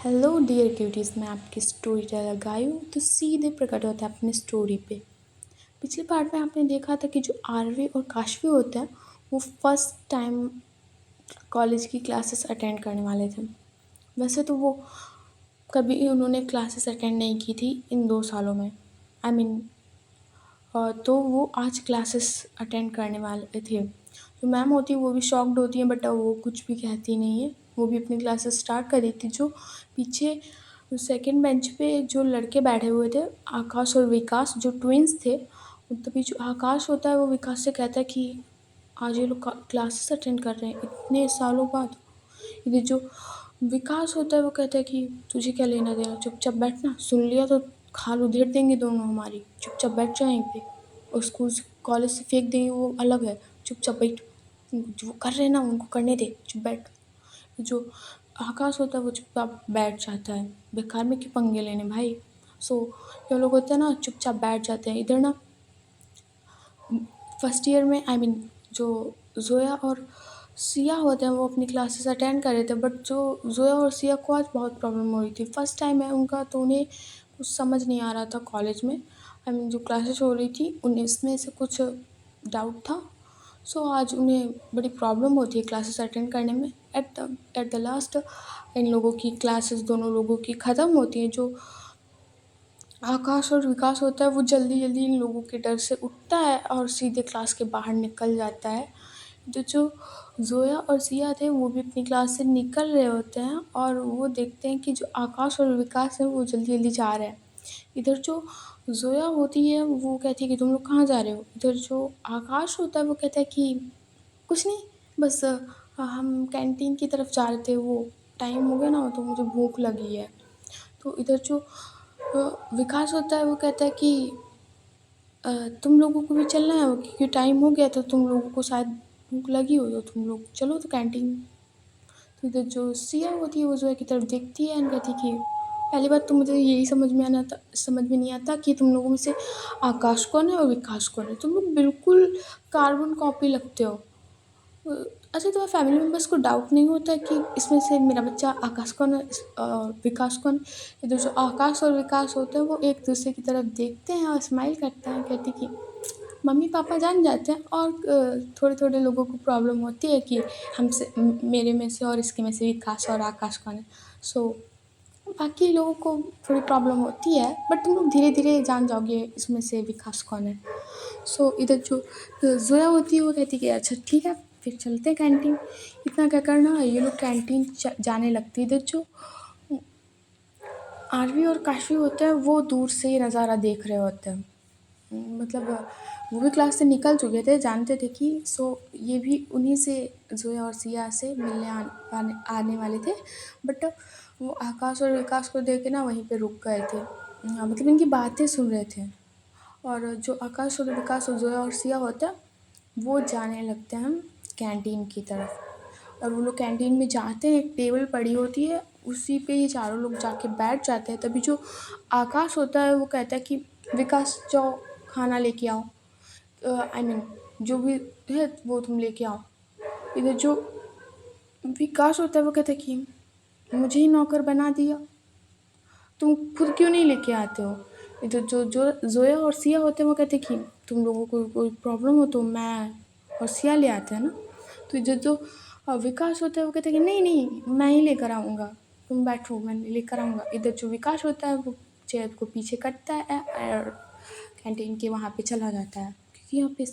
Hello dear cuties, मैं आपकी story teller गाई हूँ। तो सीधे प्रकट होता है अपनी स्टोरी पे। पिछले पार्ट में आपने देखा था कि जो आरवी और काशवी होते हैं वो फर्स्ट टाइम कॉलेज की क्लासेस अटेंड करने वाले थे। वैसे तो वो कभी उन्होंने क्लासेस अटेंड नहीं की थी इन 2 सालों में। आई मीन तो वो आज क्लासेस अटेंड करने वाले थे। जो मैम होती है वो भी शॉक्ड होती हैं, बट वो कुछ भी कहती नहीं है। वो भी अपनी क्लासेस स्टार्ट कर देती। जो पीछे सेकंड बेंच पे जो लड़के बैठे हुए थे, आकाश और विकास, जो ट्विंस थे। तभी जो आकाश होता है वो विकास से कहता है कि आज ये लोग क्लासेस अटेंड कर रहे हैं इतने सालों बाद। इधर जो विकास होता है वो कहता है कि तुझे क्या लेना देना, चुपचाप बैठना, सुन लिया तो खाल उधेड़ देंगे दोनों हमारी, चुपचाप बैठ जाए यहीं पे। और स्कूल से कॉलेज से फेंक देंगे वो अलग है, चुपचाप बैठ। जो वो कर रहे हैं ना उनको करने दे, चुप बैठ। जो आकाश होता है वो चुपचाप बैठ जाता है, बेकार में क्यों पंगे लेने भाई। सो ये लोग होते हैं ना चुपचाप बैठ जाते हैं। इधर ना फर्स्ट ईयर में आई मीन जो जोया और सिया होते हैं वो अपनी क्लासेस अटेंड कर रहे थे, बट जो जोया और सिया को आज बहुत प्रॉब्लम हो रही थी। फर्स्ट टाइम है उनका, तो उन्हें कुछ समझ नहीं आ रहा था कॉलेज में। आई मीन जो क्लासेस हो रही थी उन्हें इसमें से कुछ डाउट था। सो आज उन्हें बड़ी प्रॉब्लम होती है क्लासेस अटेंड करने में। एट द लास्ट इन लोगों की क्लासेस दोनों लोगों की ख़त्म होती हैं। जो आकाश और विकास होता है वो जल्दी जल्दी इन लोगों के डर से उठता है और सीधे क्लास के बाहर निकल जाता है। तो जो जोया और सिया थे वो भी अपनी क्लास से निकल रहे होते हैं और वो देखते हैं कि जो आकाश और विकास है वो जल्दी जल्दी जा रहे हैं। इधर जो जोया होती है वो कहती है कि तुम लोग कहाँ जा रहे हो। इधर जो आकाश होता है वो कहता है कि कुछ नहीं, बस हम कैंटीन की तरफ जा रहे थे, वो टाइम हो गया ना तो मुझे भूख लगी है। तो इधर जो विकास होता है वो कहता है कि तुम लोगों को भी चलना है क्योंकि टाइम हो गया, तो तुम लोगों को शायद भूख लगी हो तो तुम लोग चलो तो कैंटीन। तो इधर जो सिया होती है वो जोया की तरफ देखती है एंड कहती है कि पहली बात तो मुझे यही समझ में नहीं आता कि तुम लोगों में से आकाश कौन है और विकास कौन है। तुम लोग बिल्कुल कार्बन कॉपी लगते हो। अच्छा, तुम्हारे फैमिली मेम्बर्स को डाउट नहीं होता कि इसमें से मेरा बच्चा आकाश कौन है विकास कौन। इधर जो आकाश और विकास होते हैं वो एक दूसरे की तरफ देखते हैं और स्माइल करते हैं, कहते हैं कि मम्मी पापा जान जाते हैं। और थोड़े थोड़े लोगों को प्रॉब्लम होती है कि हमसे मेरे में से और इसके में से विकास और आकाश कौन है। सो बाकी लोगों को थोड़ी प्रॉब्लम होती है, बट तुम लोग धीरे धीरे जान जाओगे इसमें से विकास कौन है। सो इधर जो जोया होती है वो कहती है कि अच्छा ठीक है फिर चलते हैं कैंटीन। इतना क्या करना, ये लोग कैंटीन जाने लगती है। इधर जो आरवी और काशवी होते हैं वो दूर से ये नज़ारा देख रहे होते हैं। मतलब वो भी क्लास से निकल चुके थे, जानते थे कि ये भी उन्हीं से जोया और सिया से मिलने आने वाले थे। बट वो आकाश और विकास को देख के ना वहीं पे रुक गए थे। मतलब इनकी बातें सुन रहे थे। और जो आकाश और विकास और जोया और सिया होता है वो जाने लगते हैं हम कैंटीन की तरफ। और वो लोग कैंटीन में जाते हैं, एक टेबल पड़ी होती है उसी पे ये चारों लोग जाके बैठ जाते हैं। तभी जो आकाश होता है वो कहता है कि विकास जाओ खाना लेके आओ, आई मीन जो भी है वो तुम लेके आओ। इधर जो विकास होता है वो कहता है कि मुझे ही नौकर बना दिया, तुम खुद क्यों नहीं लेके आते हो। इधर जो जो जोया और सिया होते हैं वो कहते हैं कि तुम लोगों को कोई प्रॉब्लम हो तो मैं और सिया ले आते हैं ना। तो इधर जो विकास होता है वो कहते हैं कि नहीं नहीं मैं ही लेकर आऊँगा, तुम बैठो मैं लेकर आऊँगा। इधर जो विकास होता है वो चेयर को पीछे करता है और कैंटीन के वहाँ पे चला जाता है, क्योंकि यहाँ पे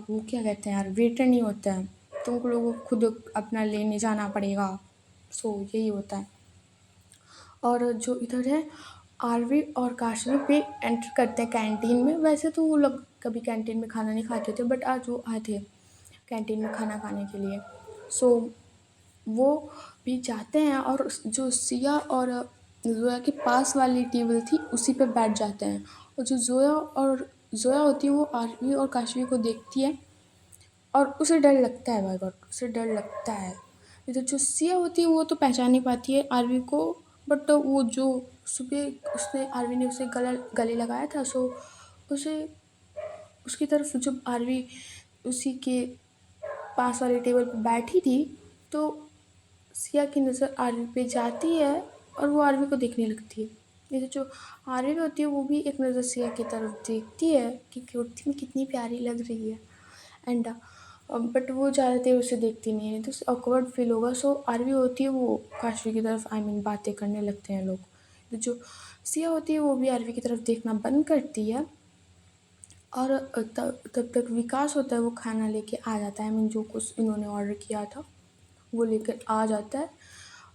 वो क्या कहते हैं यार, वेटर नहीं होता है, तुम लोगों को खुद अपना लेने जाना पड़ेगा। सो यही होता है। और जो इधर है आरवी और काशवी पे एंटर करते हैं कैंटीन में। वैसे तो वो लोग कभी कैंटीन में खाना नहीं खाते थे, बट आज वो आए थे कैंटीन में खाना खाने के लिए। सो वो भी जाते हैं और जो सिया और जोया के पास वाली टेबल थी उसी पे बैठ जाते हैं। और जो जोया होती है वो आरवी और काशवी को देखती है और उसे डर लगता है, बाय गॉड उसे डर लगता है। इधर जो सिया होती है वो तो पहचान नहीं पाती है आरवी को, बट वो जो सुबह उसने आरवी ने उसे गले लगाया था, सो उसे उसकी तरफ जब आरवी उसी के पास वाले टेबल पर बैठी थी तो सिया की नज़र आरवी पे जाती है और वो आरवी को देखने लगती है। जैसे जो आरवी होती है वो भी एक नज़र सिया की तरफ देखती है कि कुर्ती में कितनी प्यारी लग रही है। एंड बट वो ज़्यादा देर उसे देखती नहीं है तो उसे ऑकवर्ड फील होगा। सो आरवी होती है वो काशवी की तरफ बातें करने लगते हैं लोग। तो जो सिया होती है वो भी आरवी की तरफ देखना बंद करती है। और तब तब तक विकास होता है वो खाना लेके आ जाता है। जो कुछ इन्होंने ऑर्डर किया था वो लेकर आ जाता है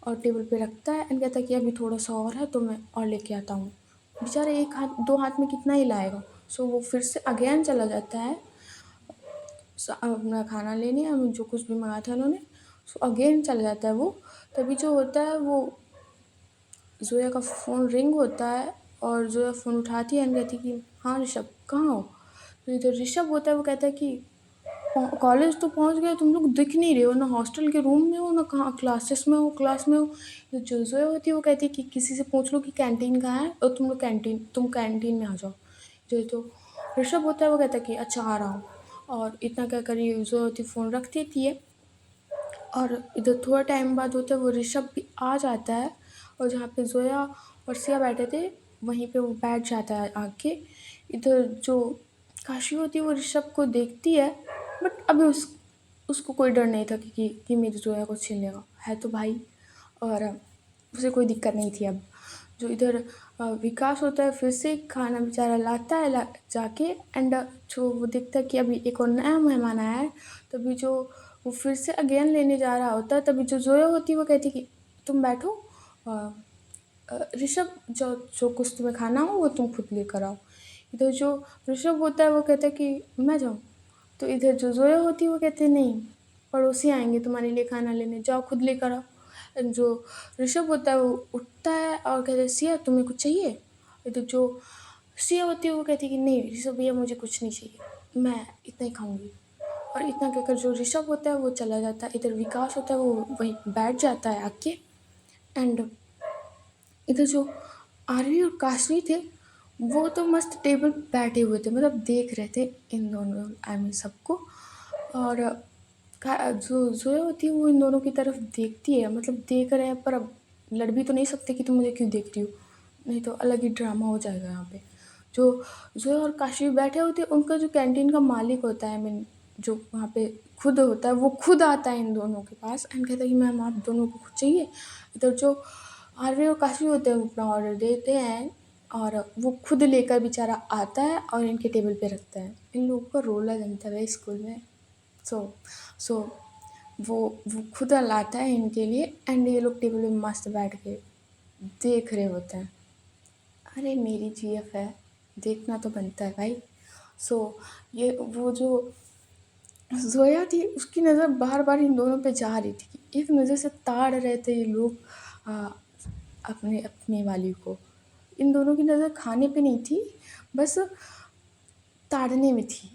और टेबल पे रखता है एंड कहता है कि अभी थोड़ा सा और है तो मैं और लेके आता हूँ। बेचारा एक हाथ दो हाथ में कितना ही लाएगा। सो वो फिर से अगेन चला जाता है अपना खाना लेने जो कुछ भी मंगाया था उन्होंने। सो अगेन चला जाता है वो। तभी जो होता है वो ज़ोया का फ़ोन रिंग होता है और ज़ोया फ़ोन उठाती है एंड कहती है कि हाँ ऋषभ कहाँ हो। तो इधर ऋषभ होता है वो कहता है कि कॉलेज तो पहुंच गए, तुम लोग दिख नहीं रहे हो, ना हॉस्टल के रूम में हो ना कहाँ क्लासेस में हो क्लास में हो। तो जो ज़ोया होती है वो कहती है कि किसी से पूछ लो कि कैंटीन कहाँ है और तुम कैंटीन में आ जाओ। जो तो ऋषभ होता है वो कहता है कि अच्छा आ रहा हूँ। और इतना क्या करी ज़ोया होती फ़ोन रख देती है। और इधर थोड़ा टाइम बाद होता है वो ऋषभ भी आ जाता है और जहाँ पे ज़ोया और सिया बैठे थे वहीं पे वो बैठ जाता है आके। इधर जो काशी होती है वो ऋषभ को देखती है बट अभी उसको कोई डर नहीं था कि मेरी ज़ोया को छीन लेगा, है तो भाई। और उसे कोई दिक्कत नहीं थी अब। जो इधर विकास होता है फिर से खाना बेचारा लाता है जाके एंड जो वो देखता है कि अभी एक और नया मेहमान आया है। तभी जो वो फिर से अगेन लेने जा रहा होता है तभी जो ज़ोया होती है वो कहती है कि तुम बैठो, अ, ऋषभ जो जो कुछ तुम्हें खाना हो वो तुम खुद लेकर आओ। इधर जो ऋषभ होता है वो कहता है कि मैं जाऊँ। तो इधर जो ज़ोया होती है वो कहती है नहीं, पड़ोसी आएंगे तुम्हारे लिए खाना लेने, जाओ खुद लेकर आओ। जो ऋषभ होता है वो उठता है और कहता है सिया तुम्हें कुछ चाहिए। इधर जो सिया होती है वो कहती है कि नहीं ऋषभ भैया मुझे कुछ नहीं चाहिए, मैं इतना ही खाऊंगी। और इतना कहकर जो ऋषभ होता है वो चला जाता है। इधर विकास होता है वो वहीं बैठ जाता है आके। एंड इधर जो आरवी और काशवी थे वो तो मस्त टेबल पे बैठे हुए थे, मतलब देख रहे थे इन दोनों सबको। और जो जोया होती है वो इन दोनों की तरफ देखती है, मतलब देख रहे हैं पर अब लड़ भी तो नहीं सकते कि तुम मुझे क्यों देख रही हो, नहीं तो अलग ही ड्रामा हो जाएगा यहाँ पे। जो जोया और काशी बैठे होते हैं उनका जो कैंटीन का मालिक होता है जो वहाँ पे खुद होता है वो खुद आता है इन दोनों के पास एंड कहता है कि मैम आप दोनों को कुछ चाहिए। इधर जो आरवी और काशी होते हैं वो अपना ऑर्डर देते हैं और वो खुद लेकर बेचारा आता है और इनके टेबल पे रखता है। इन लोगों का रोला जमता है स्कूल में। सो सो वो खुद लाता है इनके लिए एंड ये लोग टेबल पे मस्त बैठ के देख रहे होते हैं। अरे मेरी जीएफ है, देखना तो बनता है भाई। सो ये वो जो जोया थी उसकी नज़र बार बार इन दोनों पे जा रही थी कि एक नज़र से ताड़ रहे थे ये लोग आ, अपने अपने वाली को। इन दोनों की नज़र खाने पे नहीं थी, बस ताड़ने में थी।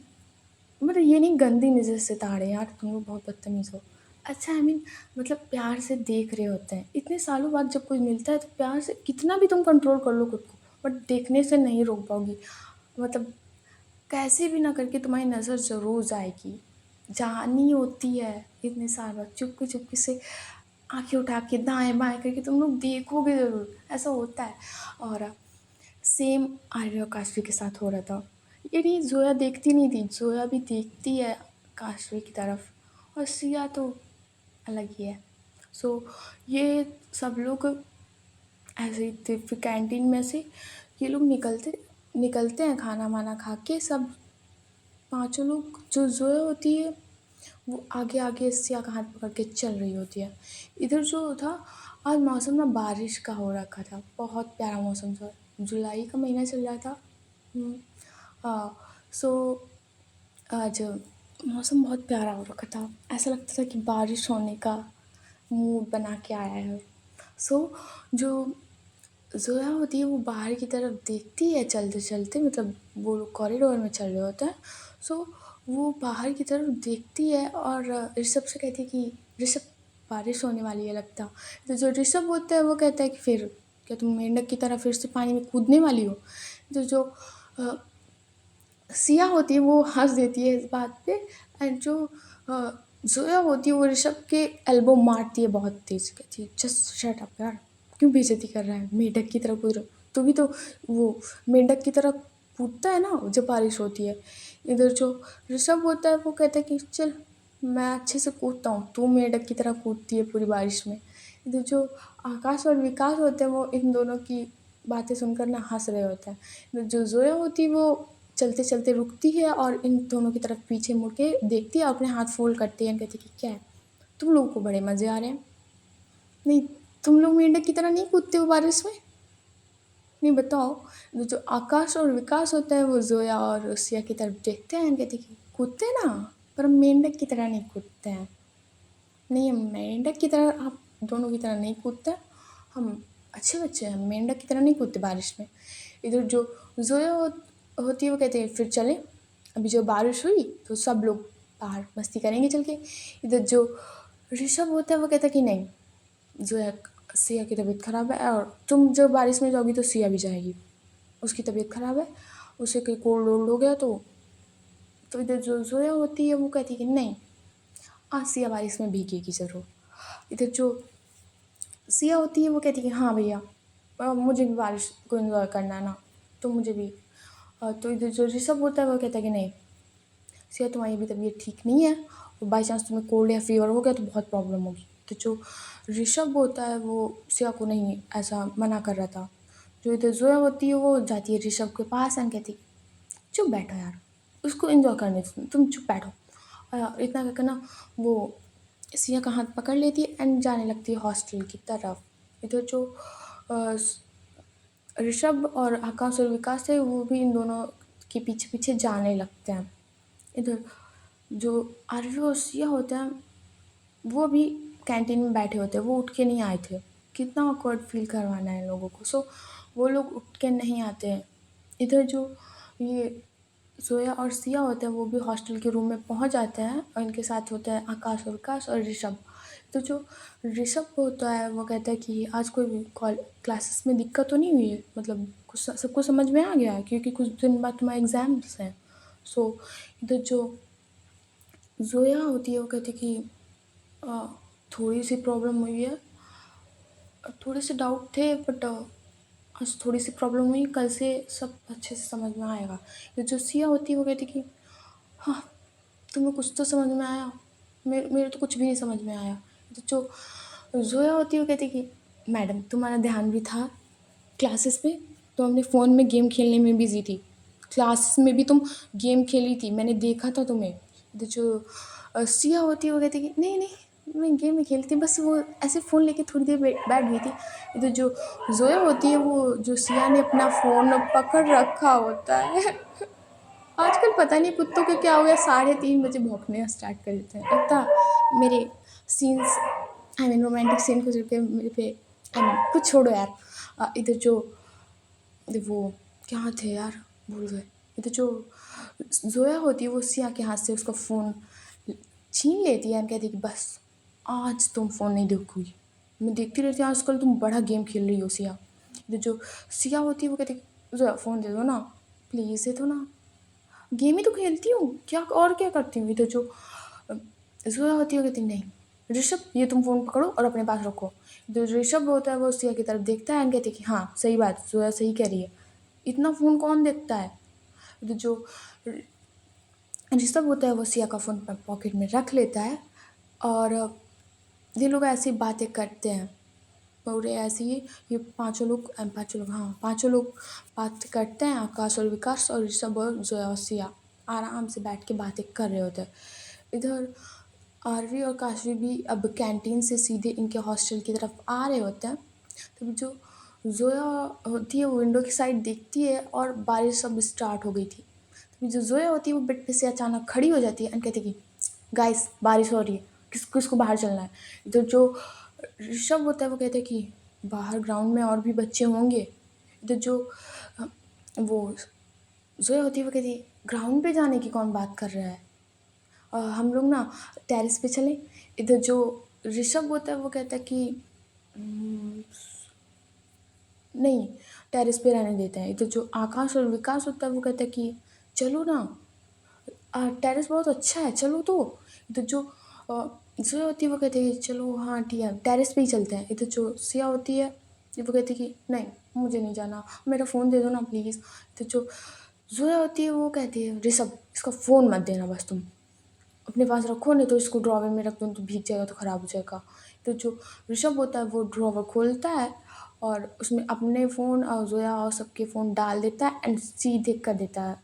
मतलब ये नहीं गंदी नज़र से ताड़े यार, तुम लोग बहुत बदतमीज़ हो। अच्छा मतलब प्यार से देख रहे होते हैं, इतने सालों बाद जब कोई मिलता है तो प्यार से कितना भी तुम कंट्रोल कर लो खुद को बट देखने से नहीं रोक पाओगी। मतलब कैसे भी ना करके तुम्हारी नज़र ज़रूर जाएगी, जानी होती है। इतने साल बाद चुपके चुपके से आंखें उठा के दाएं बाएं करके तुम लोग देखोगे ज़रूर, ऐसा होता है। और सेम आर्या और काशवी के साथ हो रहा था। ये नहीं जोया देखती नहीं थी, जोया भी देखती है काशवी की तरफ और सिया तो अलग ही है। सो ये सब लोग ऐसे ही थे। फिर कैंटीन में से ये लोग निकलते निकलते हैं खाना वाना खा के सब पांचों लोग। जो जोया होती है वो आगे आगे सिया का हाथ पकड़ के चल रही होती है। इधर जो था आज मौसम ना बारिश का हो रखा था, बहुत प्यारा मौसम था, जुलाई का महीना चल रहा था। सो आज मौसम बहुत प्यारा हो रखा था, ऐसा लगता था कि बारिश होने का मूड बना के आया है। सो जो जोया होती है वो बाहर की तरफ देखती है चलते चलते, मतलब वो लोग कॉरिडोर में चल रहे होते हैं। सो वो बाहर की तरफ देखती है और ऋषभ से कहती है कि ऋषभ बारिश होने वाली है लगता। तो जो ऋषभ होता है वो कहता है कि फिर क्या तुम मेंढक की तरह फिर से पानी में कूदने वाली हो। तो जो सिया होती है वो हंस देती है इस बात पे। एंड जो जोया होती है वो ऋषभ के एल्बो मारती है बहुत तेज, कहती है जस्ट शट अप यार, क्यों बेइज्जती कर रहा है, मेढक की तरह कूद रहा, तू भी तो वो मेंढक की तरह कूदता है ना जब बारिश होती है। इधर जो ऋषभ होता है वो कहता है कि चल मैं अच्छे से कूदता हूँ, तू मेंढक की तरह कूदती है पूरी बारिश में। इधर जो आकाश और विकास होते हैं वो इन दोनों की बातें सुनकर ना हंस रहे होते हैं। इधर जो जोया होती है वो चलते चलते रुकती है और इन दोनों की तरफ पीछे मुड़ के देखती है, अपने हाथ फोल्ड करती है, कहती है कि क्या है, तुम लोगों को बड़े मज़े आ रहे हैं, नहीं तुम लोग मेंढक की तरह नहीं कूदते हो बारिश में, नहीं बताओ। जो आकाश और विकास होता है वो जोया और सिया की तरफ देखते हैं, कहते हैं कि कूदते हैं ना, पर हम मेंढक की तरह नहीं कूदते हैं, नहीं हम मेंढक की तरह आप दोनों की तरह नहीं कूदते, हम अच्छे बच्चे हैं, हम मेंढक की तरह नहीं कूदते बारिश में। इधर जो जोया होती है वो कहते हैं फिर चलें, अभी जो बारिश हुई तो सब लोग बाहर मस्ती करेंगे चल के। इधर जो ऋषभ होता है वो कहता है कि नहीं, जोया सिया की तबीयत ख़राब है और तुम जब बारिश में जाओगी तो सिया भी जाएगी, उसकी तबीयत ख़राब है, उसे कोई कोल्ड वोल्ड हो गया तो इधर जो जोया होती है वो कहती है कि नहीं, आज सिया बारिश में भीगेगी ज़रूर। इधर जो सिया होती है वो कहती है कि हाँ भैया, मुझे भी बारिश को एंजॉय करना है ना, तो मुझे भी। तो इधर जो ऋषभ होता है वो कहता है कि नहीं सिया, तुम्हारी भी तबीयत ठीक नहीं है और बाई चांस तुम्हें कोल्ड या फीवर हो गया तो बहुत प्रॉब्लम होगी। तो जो ऋषभ होता है वो सिया को नहीं ऐसा मना कर रहा था। जो इधर जोया होती है वो जाती है ऋषभ के पास एंड कहती चुप बैठो यार, उसको एंजॉय करने दो, तुम चुप बैठो। इतना कहकर ना वो सिया का हाथ पकड़ लेती है एंड जाने लगती है हॉस्टल की तरफ। इधर जो अ, ऋषभ और आकाश और विकास है वो भी इन दोनों के पीछे पीछे जाने लगते हैं। इधर जो आरवी और सिया होते हैं वो भी कैंटीन में बैठे होते हैं, वो उठ के नहीं आए थे, कितना ऑकवर्ड फील करवाना है लोगों को, सो वो लोग उठ के नहीं आते हैं। इधर जो ये जोया और सिया होते हैं वो भी हॉस्टल के रूम में पहुंच जाते हैं और इनके साथ होता है आकाश और विकास और ऋषभ। तो जो ऋषभ होता है वो कहता है कि आज कोई क्लासेस में दिक्कत तो नहीं हुई है, मतलब कुछ सबको समझ में आ गया है क्योंकि कुछ दिन बाद तुम्हारे एग्ज़ाम्स हैं। सो इधर जो जोया होती है वो कहती है कि अ, थोड़ी सी प्रॉब्लम हुई है, थोड़े से डाउट थे बट आज थोड़ी सी प्रॉब्लम हुई, कल से सब अच्छे से समझ में आएगा। ये जो सिया होती है वो कहती कि हाँ तुम्हें कुछ तो समझ में आया, मेरे तो कुछ भी नहीं समझ में आया। तो जो जोया होती है वो कहती कि मैडम तुम्हारा ध्यान भी था क्लासेस में, तो हमने फ़ोन में गेम खेलने में बिजी थी, क्लासेस में भी तुम गेम खेली थी, मैंने देखा था तुम्हें। तो जो सिया होती है वो कहती कि नहीं नहीं मैं गेम नहीं खेलती, बस वो ऐसे फ़ोन लेके थोड़ी देर बैठ गई थी। इधर जो जोया होती है वो जो सिया ने अपना फ़ोन पकड़ रखा होता है आजकल पता नहीं कुत्तों को क्या हो गया, 3:30 बजे भौंकने स्टार्ट कर देते हैं, इतना मेरे scenes I mean romantic scene को जो के मेरे पे आई मीन कुछ छोड़ो यार। इधर जो वो क्या थे यार, भूल गए। इधर जो जोया होती है वो सिया के हाथ से उसका फ़ोन छीन लेती है और कहती है कि बस आज तुम फ़ोन नहीं देखोगी, मैं देखती रहती हूँ आजकल तुम बड़ा गेम खेल रही हो सिया। इधर जो सिया होती है वो कहती है जोया फ़ोन दे दो ना, प्लीज़ दे दो ना, गेम ही तो खेलती हूँ, क्या और क्या करती हूँ। इधर जो जोया होती है वो कहती नहीं ऋषभ ये तुम फ़ोन पकड़ो और अपने पास रखो। जो ऋषभ होता है वो सिया की तरफ देखता है और कहते कि हाँ सही बात, जोया सही कह रही है, इतना फ़ोन कौन देखता है। तो जो ऋषभ होता है वो सिया का फ़ोन पॉकेट में रख लेता है और ये लोग ऐसी बातें करते हैं पूरे ऐसे ही, ये पांचों लोग बात करते हैं, आकाश और विकास और ऋषभ और जोया और सिया आराम से बैठ के बातें कर रहे होते हैं। इधर आरवी और काशवी भी अब कैंटीन से सीधे इनके हॉस्टल की तरफ आ रहे होते हैं। तभी जो जोया होती है वो विंडो की साइड देखती है और बारिश अब स्टार्ट हो गई थी। तभी जो जोया होती है वो बेड पे से अचानक खड़ी हो जाती है और कहती है कि गाइस बारिश हो रही है, किसको बाहर चलना है। इधर जो ऋषभ होता है वो कहता है कि बाहर ग्राउंड में और भी बच्चे होंगे। इधर जो अ, वो जोया होती है वो कहती है ग्राउंड पे जाने की कौन बात कर रहा है, हम लोग ना टेरेस पे चलें। इधर जो ऋषभ होता है वो कहता है कि "हम्म, नहीं टेरेस पे रहने देते हैं। इधर जो आकाश और विकास होता है वो कहता है कि चलो ना, टेरेस बहुत अच्छा है चलो तो। इधर जो और जो होती है वो कहती है चलो हाँ ठीक है टेरेस पे ही चलते हैं। इधर जो सिया होती है वो कहती है कि नहीं मुझे नहीं जाना, मेरा फ़ोन दे दो ना प्लीज़। तो जो जोया होती है वो कहती है ऋषभ इसका फ़ोन मत देना बस तुम अपने पास रखो, नहीं तो इसको ड्रॉवर में रख दो तो भीग जाएगा तो ख़राब हो जाएगा। तो जो ऋषभ होता है वो ड्रॉवर खोलता है और उसमें अपने फ़ोन और जोया और सबके फ़ोन डाल देता है एंड सीधे कर देता है,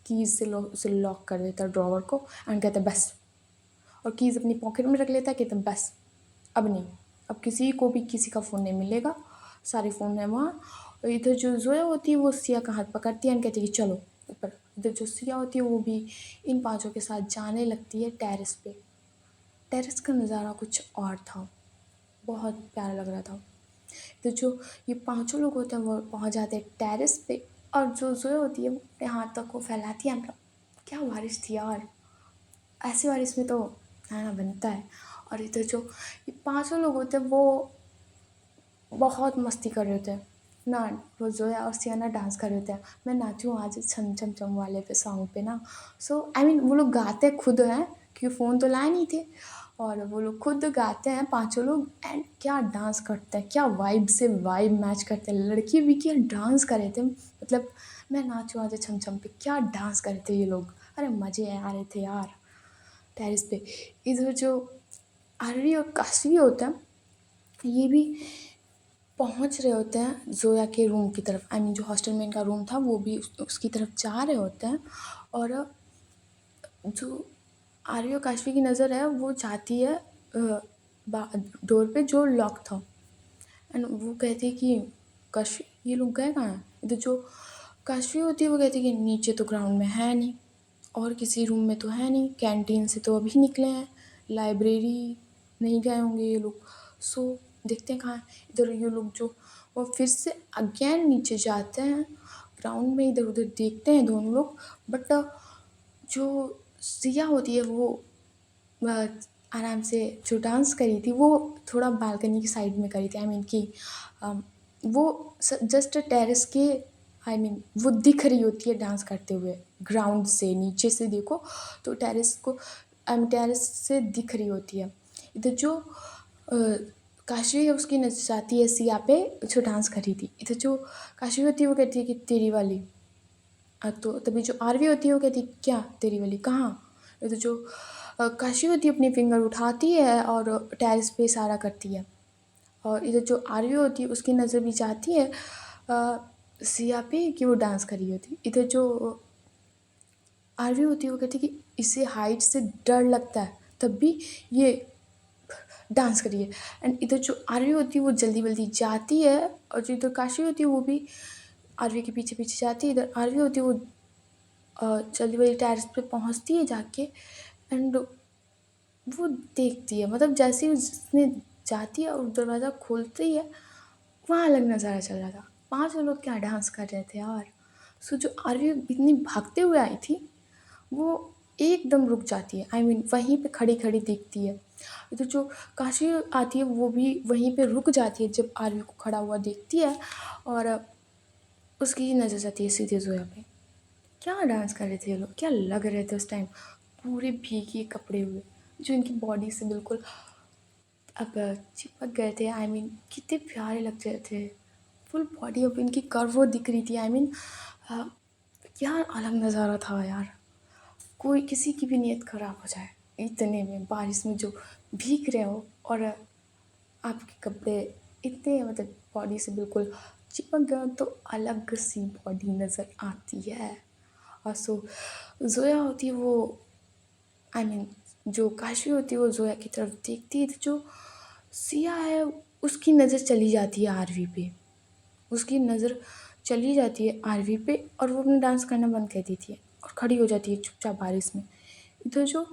कीज़ से लॉक कर देता है ड्रॉवर को एंड कहता है बस। और कीज़ अपनी पॉकेट में रख लेता है, कहता है बस अब नहीं, अब किसी को भी किसी का फ़ोन नहीं मिलेगा, सारे फ़ोन है वहाँ। और इधर जो जोया होती है वो सिया का हाथ पकड़ती है एंड कहती है कि चलो ऊपर। इधर जो सिया होती है वो भी इन पाँचों के साथ जाने लगती है टेरेस पे। टेरेस का नज़ारा कुछ और था, बहुत प्यारा लग रहा था। तो जो ये पांचों लोग होते हैं वो पहुंच जाते हैं टेरेस पे और जो जोया होती है वो अपने हाथों को फैलाती है। मतलब क्या बारिश थी यार, ऐसी बारिश में तो नहाना बनता है। और इधर जो ये पांचों लोग होते हैं वो बहुत मस्ती कर रहे होते हैं ना, वो जोया और सियाना डांस कर रहे होते हैं मैं नाचूँ आज छम छम छम वाले पे सॉन्ग पे ना। सो आई मीन वो लोग गाते खुद हैं क्योंकि फ़ोन तो लाए नहीं थे, और वो लोग खुद गाते हैं पांचों लोग एंड क्या डांस करते हैं, क्या वाइब से वाइब मैच करते हैं। लड़की भी क्या डांस कर रहे थे, मतलब मैं नाचूँ आज छम छम पे क्या डांस कर रहे थे ये लोग, अरे मज़े आ रहे थे यार टेरिस पे। इधर जो आरवी और काशवी होता है ये भी पहुंच रहे होते हैं जोया के रूम की तरफ। आई मीन जो हॉस्टल में इनका रूम था वो भी उसकी तरफ जा रहे होते हैं। और जो आर्य और काशवी की नज़र है वो जाती है डोर पे जो लॉक था एंड वो कहती है कि काशवी ये लोग गए कहाँ हैं। इधर जो काशवी होती है वो कहती है कि नीचे तो ग्राउंड में है नहीं और किसी रूम में तो है नहीं, कैंटीन से तो अभी निकले हैं, लाइब्रेरी नहीं गए होंगे ये लोग। सो देखते हैं कहाँ हैं। इधर ये लोग जो वो फिर से अगेन नीचे जाते हैं ग्राउंड में, इधर उधर देखते हैं दोनों लोग। बट जो सिया होती है वो आराम से जो डांस करी थी वो थोड़ा बालकनी की साइड में करी थी। आई मीन कि वो जस्ट टेरेस के आई मीन वो दिख रही होती है डांस करते हुए ग्राउंड से, नीचे से देखो तो टेरेस को आई मीन टेरेस से दिख रही होती है। इधर जो काशवी है उसकी नजर जाती है सिया पे जो डांस करी थी। इधर जो काशवी होती है वो कहती है कि तेरी वाली। तो तभी जो आरवी होती है वो कहती है क्या तेरी वाली कहाँ। तो जो काशी होती है अपनी फिंगर उठाती है और टेरिस पे इशारा करती है। और इधर जो आरवी होती है उसकी नज़र भी जाती है सिया पे कि वो डांस कर रही होती है। इधर जो आरवी होती है वो कहती है कि इसे हाइट से डर लगता है तब भी ये डांस करिए। एंड इधर जो आरवी होती है वो जल्दी जल्दी जाती है और जो इधर काशी होती है वो भी आरवी के पीछे पीछे जाती है। इधर आरवी होती है वो जल्दी जल्दी टेरेस पे पहुंचती है जाके एंड वो देखती है, मतलब जैसे ही उसने जाती है और दरवाज़ा खोलती ही है वहाँ अलग नज़ारा चल रहा था। पांच लोग क्या डांस कर रहे थे यार। सो जो आरवी इतनी भागते हुए आई थी वो एकदम रुक जाती है। आई मीन वहीं पे खड़ी खड़ी देखती है। तो जो काशी आती है वो भी वहीं पे रुक जाती है जब आरवी को खड़ा हुआ देखती है और उसकी नज़र जाती है सीधे जोया पे। क्या डांस कर रहे थे ये लोग, क्या लग रहे थे उस टाइम, पूरे भीगे कपड़े हुए जो इनकी बॉडी से बिल्कुल अब चिपक गए थे। आई मीन कितने प्यारे लग रहे थे, फुल बॉडी अब इनकी कर्व दिख रही थी। आई मीन क्या अलग नज़ारा था यार, कोई किसी की भी नीयत ख़राब हो जाए इतने में बारिश में जो भीग रहे हो और आपके कपड़े इतने मतलब बॉडी से बिल्कुल चिपक गए हो, तो अलग सी बॉडी नज़र आती है। और सो जोया होती है वो आई मीन जो काशवी होती है वो जोया की तरफ देखती है तो जो सिया है उसकी नज़र चली जाती है आरवी पे, उसकी नज़र चली जाती है आरवी पे और वो अपना डांस करना बंद कर देती है और खड़ी हो जाती है चुपचाप बारिश में। इधर जो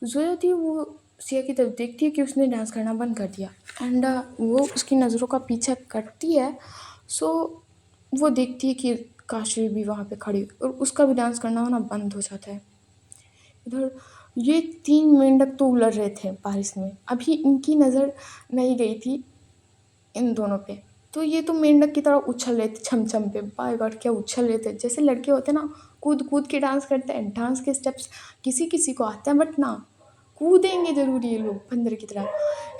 जोया होती है वो सिया की तरफ देखती है कि उसने डांस करना बंद कर दिया एंड वो उसकी नज़रों का पीछा करती है। सो वो देखती है कि काशवी भी वहाँ पे खड़ी और उसका भी डांस करना होना बंद हो जाता है। इधर ये तीन मेंढक तो उलझ रहे थे बारिश में, अभी इनकी नज़र नहीं गई थी इन दोनों पे, तो ये तो मेंढक की तरह उछल रहे थे छम छम पे। बाय गॉड क्या उछल रहे थे, जैसे लड़के होते हैं ना कूद कूद के डांस करते हैं। डांस के स्टेप्स किसी किसी को आते हैं बट ना कूदेंगे ज़रूर ये लोग बंदर की तरह।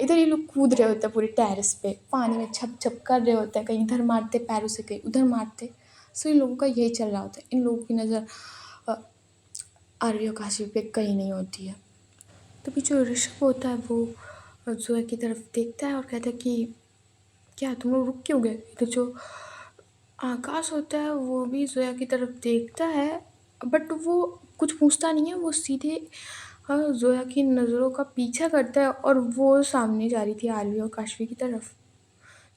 इधर ये लोग कूद रहे होते हैं पूरे टेरेस पे, पानी में छप-छप कर रहे होते हैं, कहीं इधर मारते पैरों से, कहीं उधर मारते। सो इन लोगों का यही चल रहा होता है। इन लोगों की नज़र अ, आरवी और काशी पे कहीं नहीं होती है। तभी जो ऋषभ होता है वो ज़ोया की तरफ देखता है और कहता है कि क्या तुम लोग रुक क्यों गए? तो जो आकाश होता है वो भी ज़ोया की तरफ देखता है, बट वो कुछ पूछता नहीं है, वो सीधे ज़ोया की नज़रों का पीछा करता है और वो सामने जा रही थी आरवी और काशवी की तरफ।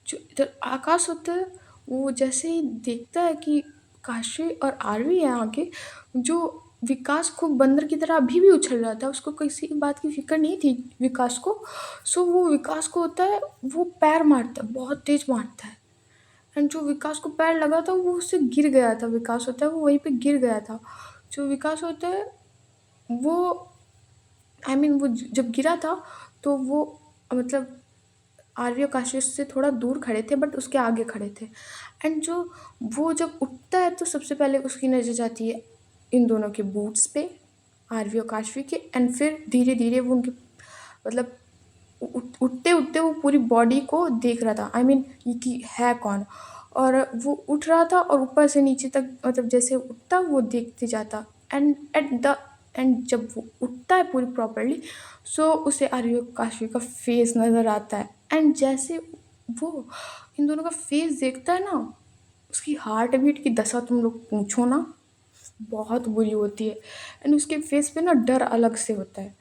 जो इधर आकाश होता है वो जैसे ही देखता है कि काशवी और आरवी है आगे, जो विकास खूब बंदर की तरह अभी भी उछल रहा था, उसको किसी बात की फ़िक्र नहीं थी विकास को। सो वो विकास को होता है वो पैर मारता है, बहुत तेज़ मारता है। एंड जो विकास को पैर लगा था वो उससे गिर गया था, विकास होता है वो वहीं पे गिर गया था। जो विकास होता है वो वो जब गिरा था तो वो मतलब आर्य और काशिश से थोड़ा दूर खड़े थे बट उसके आगे खड़े थे। एंड जो वो जब उठता है तो सबसे पहले उसकी नज़र जाती है इन दोनों के बूट्स पे, आरवी और काशवी के। एंड फिर धीरे धीरे वो उनके मतलब उठते उठते वो पूरी बॉडी को देख रहा था, ये कि है कौन। और वो उठ रहा था और ऊपर से नीचे तक मतलब जैसे उठता वो देखते जाता। एंड एट द एंड जब वो उठता है पूरी प्रॉपरली, सो उसे आर्य काशवी का फेस नज़र आता है। एंड जैसे वो इन दोनों का फेस देखता है ना, उसकी हार्ट बीट की दशा तुम लोग पूछो ना, बहुत बुरी होती है। एंड उसके फेस पे ना डर अलग से होता है।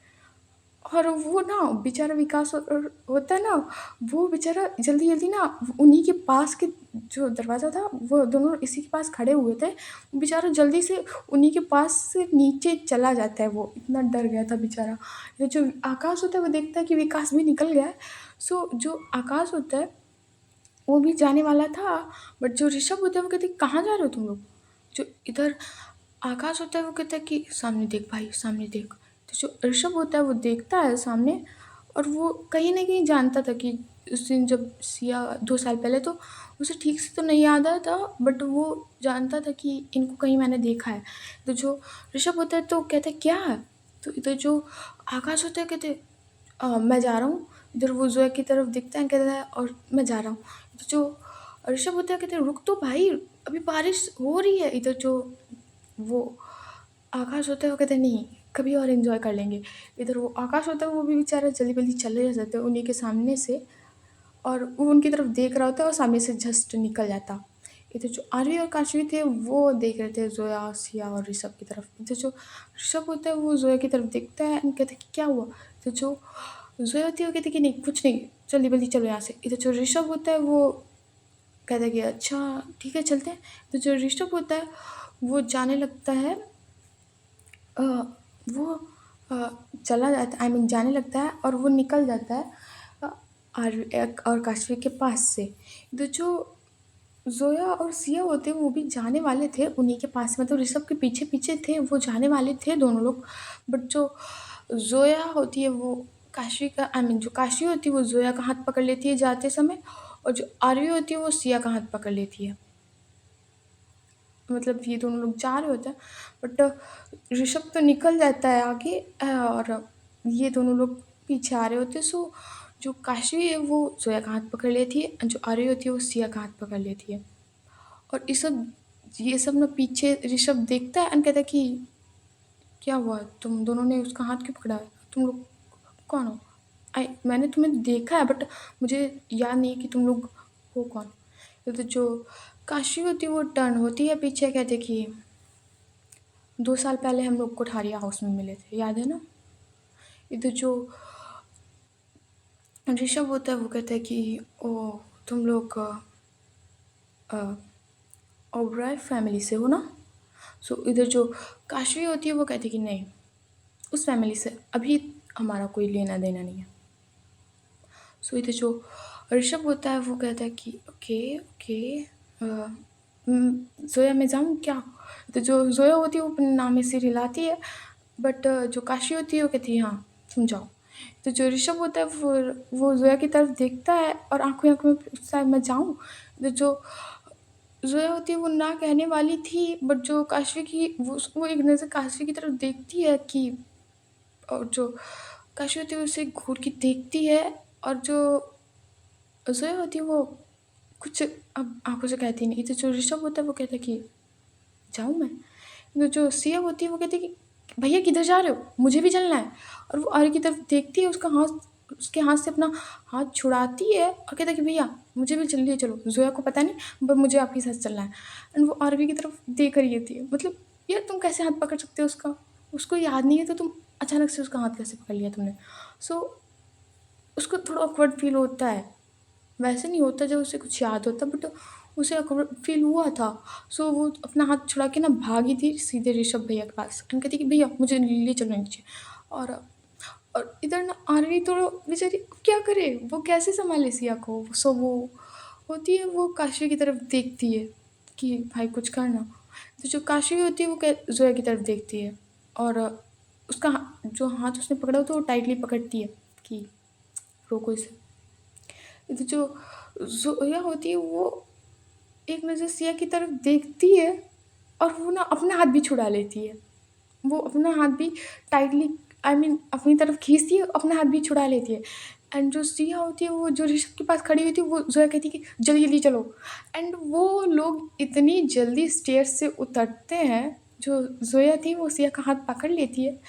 और वो ना बेचारा विकास होता है ना, वो बेचारा जल्दी-जल्दी ना उन्हीं के पास के जो दरवाज़ा था, वो दोनों इसी के पास खड़े हुए थे। बेचारा जल्दी से उन्हीं के पास से नीचे चला जाता है वो, इतना डर गया था बेचारा। ये जो आकाश होता है वो देखता है कि विकास भी निकल गया है। सो जो आकाश होता है वो भी जाने वाला था, बट जो ऋषभ होता है वो कहते हैं कहाँ जा रहे हो तुम लोग? जो इधर आकाश होता है वो कहता है कि सामने देख भाई, सामने देख। तो जो ऋषभ होता है वो देखता है सामने, और वो कहीं न कहीं जानता था कि उस दिन जब सिया 2 साल पहले, तो उसे ठीक से तो नहीं याद आया था, बट वो जानता था कि इनको कहीं मैंने देखा है। तो जो ऋषभ होता है तो कहता है क्या है? तो इधर जो आकाश होता है कहते मैं जा रहा हूँ। इधर वो ज़ोया की तरफ दिखता है, कहता है और मैं जा रहा हूँ। तो जो ऋषभ होता है कहते हैं रुक तो भाई, अभी बारिश हो रही है। इधर जो वो आकाश होता है वो कहता है नहीं, कभी और एन्जॉय कर लेंगे। इधर वो आकाश होता है वो भी बेचारा जल्दी-जल्दी चले जाते हैं उन्हीं के सामने से, और वो उनकी तरफ देख रहा होता है और सामने से जस्ट निकल जाता। इधर जो आर्य और काशवी थे वो देख रहे थे ज़ोया, सिया और ऋषभ की तरफ। इधर जो ऋषभ होता है वो ज़ोया की तरफ देखता है एंड कहता है कि क्या हुआ? तो जो ज़ोया होती है वो कहती है कि नहीं कुछ नहीं, जल्दी-जल्दी चलो यहाँ से। इधर जो ऋषभ होता है वो कहता है कि अच्छा ठीक है चलते हैं। तो जो ऋषभ होता है वो जाने लगता है, अ, वो अ, चला जाता जाने लगता है और वो निकल जाता है अ, और काशवी के पास से। तो जो ज़ोया और सिया होते हैं वो भी जाने वाले थे उन्हीं के पास, मतलब ऋषभ के पीछे-पीछे थे, वो जाने वाले थे दोनों लोग। बट जो ज़ोया होती है वो काशवी का जो काशवी होती है वो ज़ोया का हाथ पकड़ लेती है जाते समय, और जो आरवी होती है वो सिया का हाथ पकड़ लेती है। मतलब ये दोनों लोग जा रहे होते हैं, बट ऋषभ तो निकल जाता है आगे, और ये दोनों लोग पीछे आ रहे होते हैं। सो जो काशवी है वो ज़ोया का हाथ पकड़ लेती है, जो आरवी होती है वो सिया का हाथ पकड़ लेती है। और ये सब ना पीछे ऋषभ देखता है एंड कहता है कि क्या हुआ? तुम दोनों ने उसका हाथ क्यों पकड़ा है? तुम लोग कौन हो? मैंने तुम्हें देखा है बट मुझे याद नहीं है कि तुम लोग हो कौन? तो जो काशी होती है वो टर्न होती है पीछे, कहते कि 2 साल पहले हम लोग कोठारिया हाउस में मिले थे, याद है ना? इधर जो ऋषभ होता है वो कहता है कि ओह! तुम लोग अ, ओबराय फैमिली से हो ना? सो इधर जो काशवी होती है वो कहती है कि नहीं, उस फैमिली से अभी हमारा कोई लेना-देना नहीं है। सो इधर जो ऋषभ होता है वो कहता है कि ओके, ओके, ज़ोया मैं जाऊँ क्या? तो जो ज़ोया होती है वो अपने नाम से हिलाती है, बट जो काशी होती है वो कहती है हाँ, तुम जाओ। तो जो ऋषभ होता है वो ज़ोया की तरफ देखता है और आँखों-आँखों में पूछता है मैं जाऊँ? तो जो ज़ोया होती है वो ना कहने वाली थी, बट जो काशवी की वो एक नज़र काशवी की तरफ देखती है कि, और जो काशी होती है उसे घूर के देखती है, और जो ज़ोया होती है वो कुछ अब आँखों से कहती नहीं। तो जो ऋषभ होता है वो कहता है कि जाऊँ मैं? तो जो सिया होती है वो कहती है कि भैया किधर जा रहे हो? मुझे भी चलना है। और वो आगे की तरफ देखती है, उसके हाथ से अपना हाथ छुड़ाती है और कहता है कि भैया मुझे भी चलिए चलो। ज़ोया को पता नहीं पर मुझे आपके साथ चलना है। एंड वो आरवी की तरफ देख रही होती है। मतलब यार तुम कैसे हाथ पकड़ सकते हो उसका? उसको याद नहीं है तो तुम अचानक से उसका हाथ कैसे पकड़ लिया तुमने? सो उसको थोड़ा ऑकवर्ड फ़ील होता है। वैसे नहीं होता जब उसे कुछ याद होता, बट उसे ऑकवर्ड फ़ील हुआ था। सो वो अपना हाथ छुड़ा के ना भागी थी सीधे ऋषभ भैया के पास एंड कहती कि भैया मुझे ले चलो नीचे। और इधर ना आरवी तो बेचारी अब क्या करे, वो कैसे संभाले सिया को। सो वो होती है, वो काशी की तरफ देखती है कि भाई कुछ करना। तो जो काशी होती है वो जोया की तरफ देखती है, और उसका जो हाथ उसने पकड़ा होता है वो टाइटली पकड़ती है कि रोको इसे। तो जो जोया होती है वो एक नज़र सिया की तरफ देखती है, और वो ना अपना हाथ भी छुड़ा लेती है। वो अपना हाथ भी टाइटली अपनी तरफ खींचती है, अपना हाथ भी छुड़ा लेती है। एंड जो सिया होती है वो जो ऋषभ के पास खड़ी हुई थी वो जोया कहती है कि जल्दी जल्दी चलो। एंड वो लोग इतनी जल्दी स्टेयर्स से उतरते हैं, जो जोया थी वो सिया का हाथ पकड़ लेती है।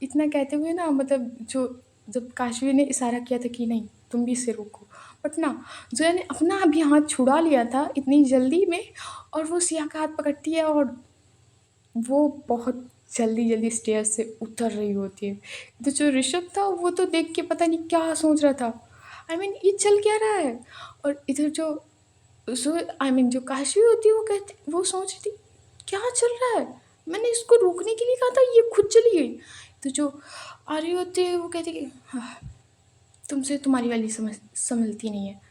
इतना कहते हुए ना, मतलब जो जब काशवी ने इशारा किया था कि नहीं तुम भी इसे रोको, बट ना जोया ने अपना भी हाथ छुड़ा लिया था इतनी जल्दी में, और वो सिया का हाथ पकड़ती है, और वो बहुत जल्दी-जल्दी स्टेयर्स से उतर रही होती है। तो जो ऋषभ था वो तो देख के पता नहीं क्या सोच रहा था। ये चल क्या रहा है? और इधर जो काशवी होती है वो वो सोच रही थी क्या चल रहा है? मैंने इसको रोकने के लिए कहा था, ये खुद चली गई। तो जो आर्य होती है वो कहती है कि हाँ, तुमसे तुम्हारी वाली समझ संभलती नहीं है।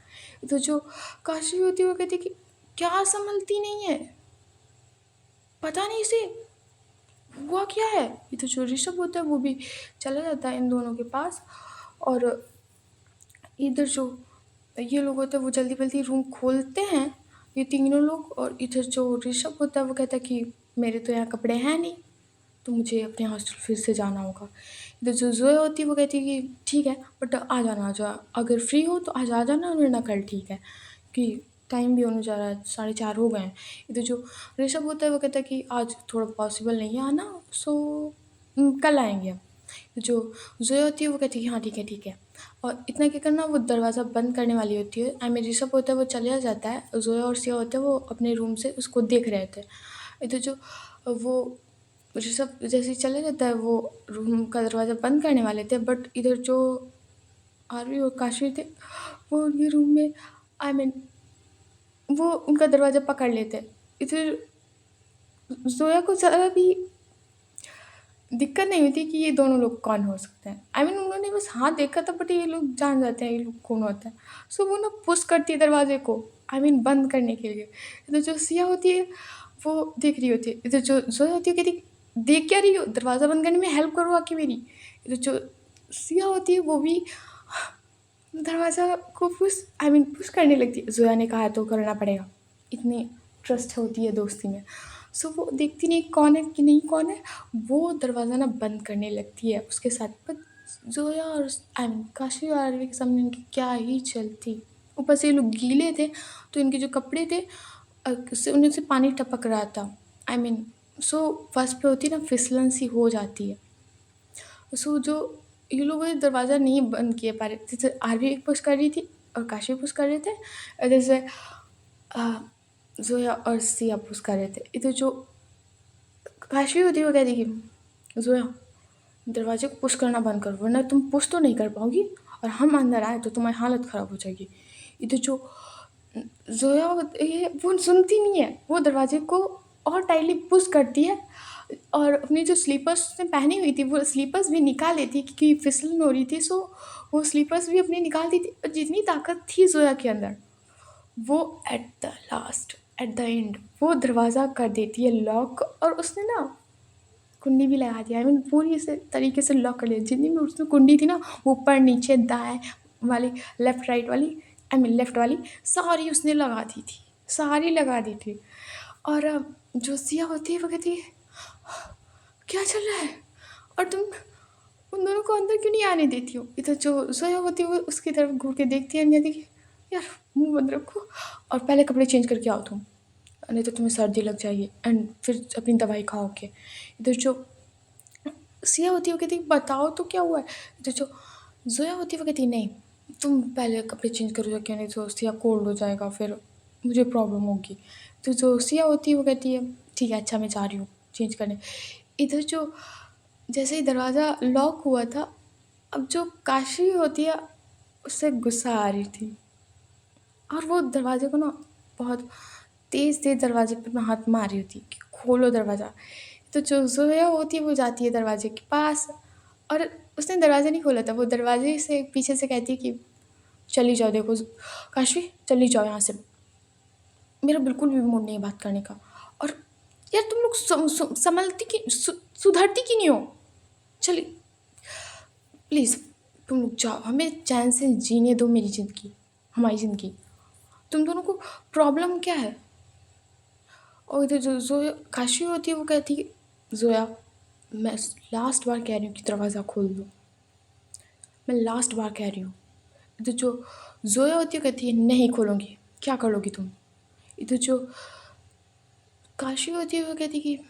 तो जो काशवी होती है वो कहती है कि क्या संभलती नहीं है? पता नहीं इसे हुआ क्या है? ये तो जो ऋषभ होता है वो भी चला जाता है इन दोनों के पास, और इधर जो ये लोग होते हैं वो जल्दी-जल्दी रूम खोलते हैं, ये तीनों लोग। और इधर जो ऋषभ होता है वो कहता है कि मेरे तो यहाँ कपड़े हैं नहीं, तो मुझे अपने हॉस्टल फिर से जाना होगा। इधर जो ज़ोया होती है वो कहती है कि ठीक है बट आ जाना, अगर फ्री हो तो आज आ जाना वरना कल, ठीक है? कि टाइम भी होने जा रहा है, 4:30 हो गए हैं। इधर जो ऋषभ होता है वो कहता है कि आज थोड़ा पॉसिबल नहीं है आना, सो कल आएँगे हम। जो ज़ोया होती है वो कहती है कि हाँ ठीक है। और इतना क्या करना, वो दरवाज़ा बंद करने वाली होती है। ऋषभ होता है वो चला जाता है, ज़ोया और सिया होते हैं वो अपने रूम से उसको देख रहे थे। इधर जो वो ऋषभ जैसे ही चला जाता है वो रूम का दरवाज़ा बंद करने वाले थे, बट इधर जो आरवी और काशी थे वो उनके रूम में आई मीन वो उनका दरवाज़ा पकड़ लेते हैं। इधर ज़ोया को ज़रा भी दिक्कत नहीं हुई थी कि ये दोनों लोग कौन हो सकते हैं। उन्होंने बस हाथ देखा था, बट ये लोग जान जाते हैं ये लोग कौन होता है। सो वो ना पुश करती है दरवाज़े को, बंद करने के लिए। इधर जो सिया होती है वो देख रही होती है। इधर जो ज़ोया होती है कहती देख क्या रही हो? दरवाज़ा बंद करने में हेल्प करो आके मेरी। इधर जो सिया होती है वो भी दरवाज़ा को पुश करने लगती है। ज़ोया ने कहा है तो करना पड़ेगा। इतनी ट्रस्ट होती है दोस्ती में। सो वो देखती नहीं कौन है कि नहीं कौन है, वो दरवाज़ा ना बंद करने लगती है उसके साथ। बट ज़ोया और काशी और आरवी के सामने इनकी क्या ही चलती। ऊपर से ये लोग गीले थे, तो इनके जो कपड़े थे उससे उन्हीं से पानी टपक रहा था। आई मीन सो फर्स्ट पे होती है ना फिसलन सी हो जाती है। सो जो ये लोग ये दरवाज़ा नहीं बंद किए पा रहे थे, जैसे आरवी पुश कर रही थी और काशी पुश कर रहे थे, और जैसे अ, ज़ोया और सिया पुश कर रहे थे। इधर जो काशी होती है वो कहती कि ज़ोया दरवाजे को पुश करना बंद करो वरना तुम पुश तो नहीं कर पाओगी, और हम अंदर आए तो तुम्हारी हालत ख़राब हो जाएगी। इधर जो ज़ोया ये वो सुनती नहीं है, वो दरवाजे को और टाइटली पुश करती है, और अपनी जो स्लीपर्स उसने पहनी हुई थी वो स्लीपर्स भी निकाल लेती है क्योंकि फिसलन हो रही थी। सो वो स्लीपर्स भी अपनी निकाल दी थी, और जितनी ताकत थी ज़ोया के अंदर वो एट द एंड वो दरवाज़ा कर देती है लॉक, और उसने ना कुंडी भी लगा दिया। पूरी से तरीके से लॉक कर लिया, जितनी भी उसमें कुंडी थी ना, वो ऊपर नीचे दाएँ वाली, लेफ़्ट राइट वाली, लेफ़्ट वाली सारी उसने लगा दी थी, सारी लगा दी थी। और जो सिया होती है वो कहती है क्या चल रहा है? और तुम उन दोनों को अंदर क्यों नहीं आने देती हो? इधर जो सोया होती है वो उसकी तरफ घूर के देखती है और कहती है, यार मुँह बंद रखो और पहले कपड़े चेंज करके आओ तुम, नहीं तो तुम्हें सर्दी लग जाएगी एंड फिर अपनी दवाई खाओगे। इधर जो सिया होती है वो कहती है बताओ तो क्या हुआ है? इधर जो ज़ोया होती है वो कहती है नहीं, तुम पहले कपड़े चेंज करो क्या, नहीं तो सिया कोल्ड हो जाएगा फिर मुझे प्रॉब्लम होगी। तो जो सिया होती है वो कहती है ठीक है अच्छा मैं जा रही हूँ चेंज करने। इधर जो जैसे ही दरवाज़ा लॉक हुआ था, अब जो काशी होती है उससे गुस्सा आ रही थी और वो दरवाज़े को ना बहुत तेज़-तेज़ दरवाज़े पे ना हाथ मार रही होती है कि खोलो दरवाज़ा। तो जो ज़ोया होती है वो जाती है दरवाज़े के पास और उसने दरवाज़ा नहीं खोला था, वो दरवाज़े से पीछे से कहती है कि चली जाओ देखो काशवी चली जाओ यहाँ से, मेरा बिल्कुल भी मूड नहीं है बात करने का। और यार तुम लोग संभलती कि सुधरती क्यों नहीं हो? चलिए प्लीज़ तुम लोग जाओ, हमें चैन से जीने दो मेरी ज़िंदगी, हमारी ज़िंदगी। तुम दोनों को प्रॉब्लम क्या है? और इधर जो ज़ोया काशी होती है वो कहती है ज़ोया मैं लास्ट बार कह रही हूँ कि दरवाज़ा खोल दो, मैं लास्ट बार कह रही हूँ। इधर जो ज़ोया होती है वो कहती है नहीं खोलूँगी, क्या कर लोगी तुम? इधर जो काशी होती है वो कहती है कि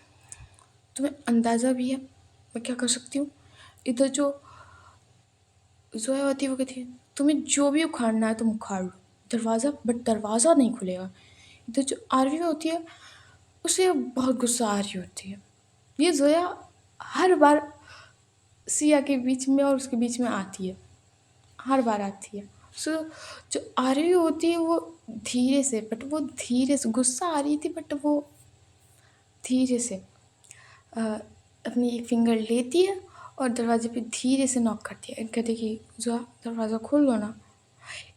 तुम्हें अंदाज़ा भी है मैं क्या कर सकती हूँ? इधर जो ज़ोया होती है वो कहती है तुम्हें जो भी उखाड़ना है तुम उखाड़ लो, दरवाज़ा बट दरवाज़ा नहीं खुलेगा। इधर जो आरवी होती है उसे बहुत गुस्सा आ रही होती है। ये ज़ोया हर बार सिया के बीच में और उसके बीच में आती है, हर बार आती है। सो जो आरवी होती है वो धीरे से बट वो धीरे से गुस्सा आ रही थी बट वो धीरे से अ, अपनी एक फिंगर लेती है और दरवाजे पे धीरे से नॉक करती है, कहती है कि ज़ोया दरवाज़ा खोल लो ना।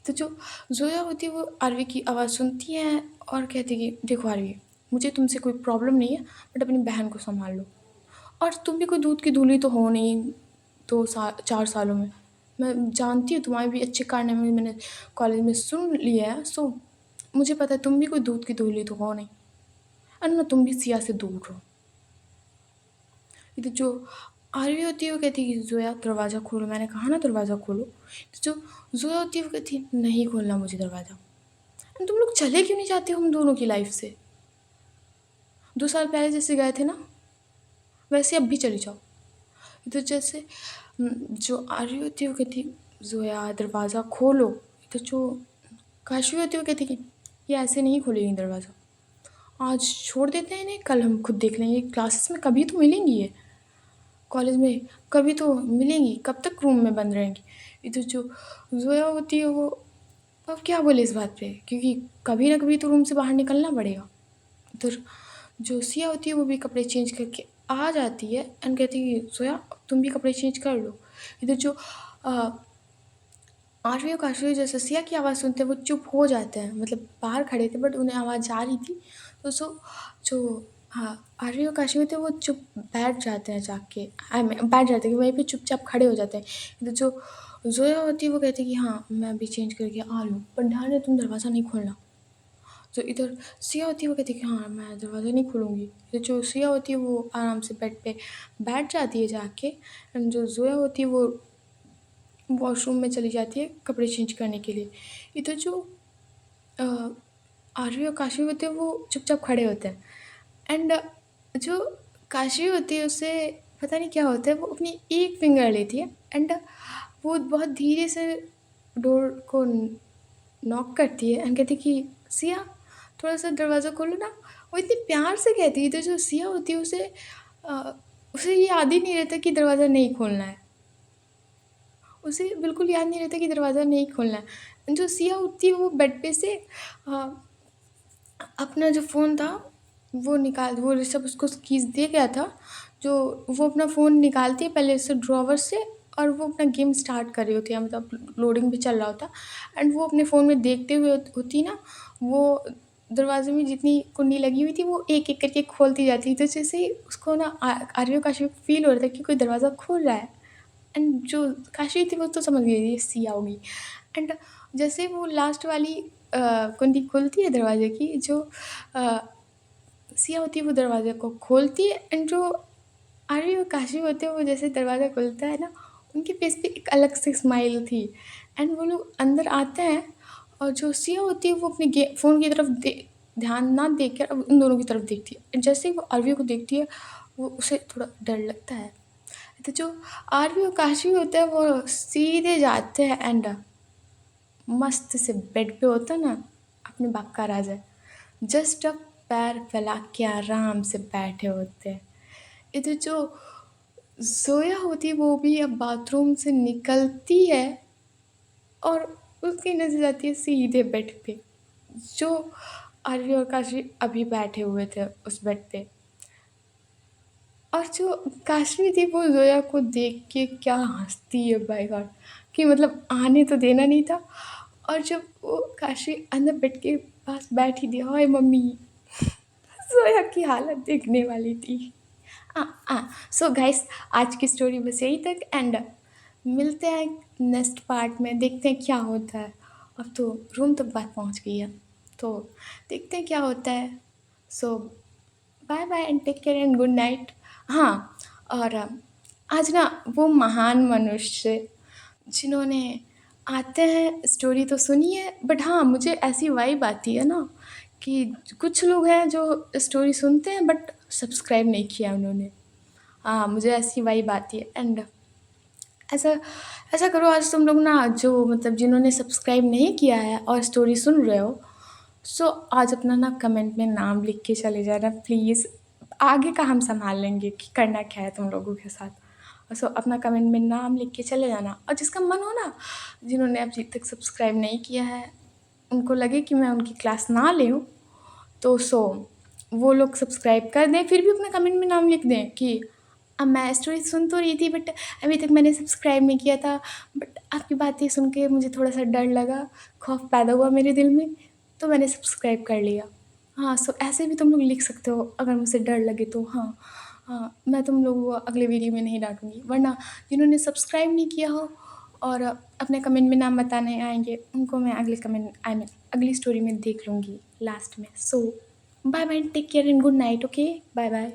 तो जो ज़ोया होती है वो आरवी की आवाज़ सुनती है और कहती है कि देखो आरवी मुझे तुमसे कोई प्रॉब्लम नहीं है बट अपनी बहन को संभाल लो और तुम भी कोई दूध की धूली तो हो नहीं 4 सालों में। मैं जानती हूँ तुम्हारे भी अच्छे कारनामे मैंने कॉलेज में सुन लिए हैं, सो मुझे पता है तुम भी कोई दूध की धूली तो हो नहीं और ना तुम भी सिया से दूर रहो। तो जो आरवी होती है वो कहती है कि ज़ोया दरवाज़ा खोलो, मैंने कहा ना दरवाज़ा खोलो। तो जो ज़ोया होती है वो कहती है नहीं खोलना मुझे दरवाज़ा। तुम लोग चले क्यों नहीं जाते हो हम दोनों की लाइफ से? 2 साल पहले जैसे गए थे ना वैसे अब भी चले जाओ। इधर जैसे जो आरवी होती है वो कहती है ज़ोया दरवाज़ा खोलो। इधर जो काशवी होती है वो कहती है कि ये ऐसे नहीं खोलेगी दरवाज़ा, आज छोड़ देते हैं इन्हें, कल हम खुद देख लेंगे, क्लासेस में कभी तो मिलेंगी ये, कॉलेज में कभी तो मिलेंगी, कब तक रूम में बंद रहेंगी। इधर जो ज़ोया होती है वो अब क्या बोले इस बात पे, क्योंकि कभी ना कभी तो रूम से बाहर निकलना पड़ेगा। इधर जो सिया होती है वो भी कपड़े चेंज करके आ जाती है एंड कहती है सोया तुम भी कपड़े चेंज कर लो। इधर जो आरवी और काशवी जैसे सिया की आवाज़ सुनते हैं वो चुप हो जाते हैं, मतलब बाहर खड़े थे बट उन्हें आवाज़ जा रही थी। तो जो हाँ आरवी और काशवी थे वो चुप बैठ जाते हैं, जाके बैठ जाते हैं कि वहीं पे चुपचाप खड़े हो जाते हैं। इधर जो जोया होती है वो कहती है कि हाँ मैं अभी चेंज करके आ रही हूँ पर ध्यान है तुम दरवाज़ा नहीं खोलना। जो इधर सिया होती है वो कहती है कि हाँ मैं दरवाज़ा नहीं खोलूँगी। इधर जो सिया होती है वो आराम से बेड पे बैठ जाती है जाके एंड जो जोया होती है वो वॉशरूम में चली जाती है कपड़े चेंज करने के लिए। इधर जो अ, आरवी और काशवी होते हैं वो चुपचाप खड़े होते हैं एंड जो काशवी होती है उसे पता नहीं क्या होता है, वो अपनी एक फिंगर लेती है एंड वो बहुत धीरे से डोर को नॉक करती है एंड कहती है कि सिया थोड़ा सा दरवाज़ा खोलो ना। वो इतने प्यार से कहती है तो जो सिया होती है अ, उसे ये याद ही नहीं रहता कि दरवाज़ा नहीं खोलना है, उसे बिल्कुल याद नहीं रहता कि दरवाज़ा नहीं खोलना है। जो सिया उठती है वो बेड पे से अ, अपना जो फ़ोन था वो सब उसको कीज़ दिया गया था, जो वो अपना फ़ोन निकालती है पहले से ड्रॉवर से और वो अपना गेम स्टार्ट कर रही होती है, मतलब लोडिंग भी चल रहा होता एंड वो अपने फ़ोन में देखते हुए होती ना, वो दरवाज़े में जितनी कुंडी लगी हुई थी वो एक-एक करके खोलती जाती थी। तो जैसे ही उसको ना आरवी और काशवी को फ़ील हो रहा था कि कोई दरवाज़ा खोल रहा है एंड जो काशी थी वो तो समझ गई ये सिया होगी एंड जैसे वो लास्ट वाली कुंडी खुलती है दरवाजे की, जो अ, सिया होती है वो दरवाजे को खोलती है एंड जो आर्य और काशी होते हैं वो जैसे दरवाज़ा खुलता है ना, उनके फेस पे एक अलग सी स्माइल थी। एंड वो लोग अंदर आते हैं और जो सिया होती है वो अपने फ़ोन की तरफ ध्यान ना देकर अब उन दोनों की तरफ देखती है। जैसे ही वो आरवी को देखती है, वो उसे थोड़ा डर लगता है। तो जो आरवी और काशवी होते हैं वो सीधे जाते हैं एंड मस्त से बेड पे होता है ना, अपने बाप का राजा, जस्ट अब पैर फैला के आराम से बैठे होते हैं। इधर जो ज़ोया होती है वो भी अब बाथरूम से निकलती है और उसकी नज़र जाती है सीधे बेड पे, जो आरवी और काशवी अभी बैठे हुए थे उस बेड पे। और जो काशवी थी वो ज़ोया को देख के क्या हँसती है बाय गॉड, कि मतलब आने तो देना नहीं था। और जब वो काशवी अंदर बेड के पास बैठी थी, हाय मम्मी, ज़ोया की हालत देखने वाली थी। सो गाइस, आज की स्टोरी बस यही तक एंड मिलते हैं नेक्स्ट पार्ट में, देखते हैं क्या होता है। अब तो रूम तक बात पहुंच गई है, तो देखते हैं क्या होता है। So bye bye and take care and good night. हाँ, और आज ना वो महान मनुष्य जिन्होंने आते हैं, स्टोरी तो सुनी है बट हाँ मुझे ऐसी वाइब आती है ना कि कुछ लोग हैं जो स्टोरी सुनते हैं बट सब्सक्राइब नहीं किया उन्होंने। हाँ, मुझे ऐसी वाइब आती है एंड ऐसा ऐसा करो आज तुम लोग ना, जो मतलब जिन्होंने सब्सक्राइब नहीं किया है और स्टोरी सुन रहे हो, सो आज अपना ना कमेंट में नाम लिख के चले जाना प्लीज़। आगे का हम संभाल लेंगे कि करना क्या है तुम लोगों के साथ। सो अपना कमेंट में नाम लिख के चले जाना, और जिसका मन हो ना, जिन्होंने अभी तक सब्सक्राइब नहीं किया है, उनको लगे कि मैं उनकी क्लास ना ले लूँ, तो वो लोग सब्सक्राइब कर दें, फिर भी अपने कमेंट में नाम लिख दें कि अब मैं स्टोरी सुन तो रही थी बट अभी तक मैंने सब्सक्राइब नहीं किया था, बट आपकी बातें सुन के मुझे थोड़ा सा डर लगा, खौफ पैदा हुआ मेरे दिल में, तो मैंने सब्सक्राइब कर लिया। हाँ, सो ऐसे भी तुम लोग लिख सकते हो अगर मुझे डर लगे तो। हाँ हाँ, मैं तुम लोगों को अगले वीडियो में नहीं डांटूंगी, वरना जिन्होंने सब्सक्राइब नहीं किया हो और अपने कमेंट में नाम बताने आएंगे, उनको मैं अगले कमेंट आई मीन अगली स्टोरी में देख लूँगी लास्ट में। So bye bye, take care and good night. Okay, bye bye.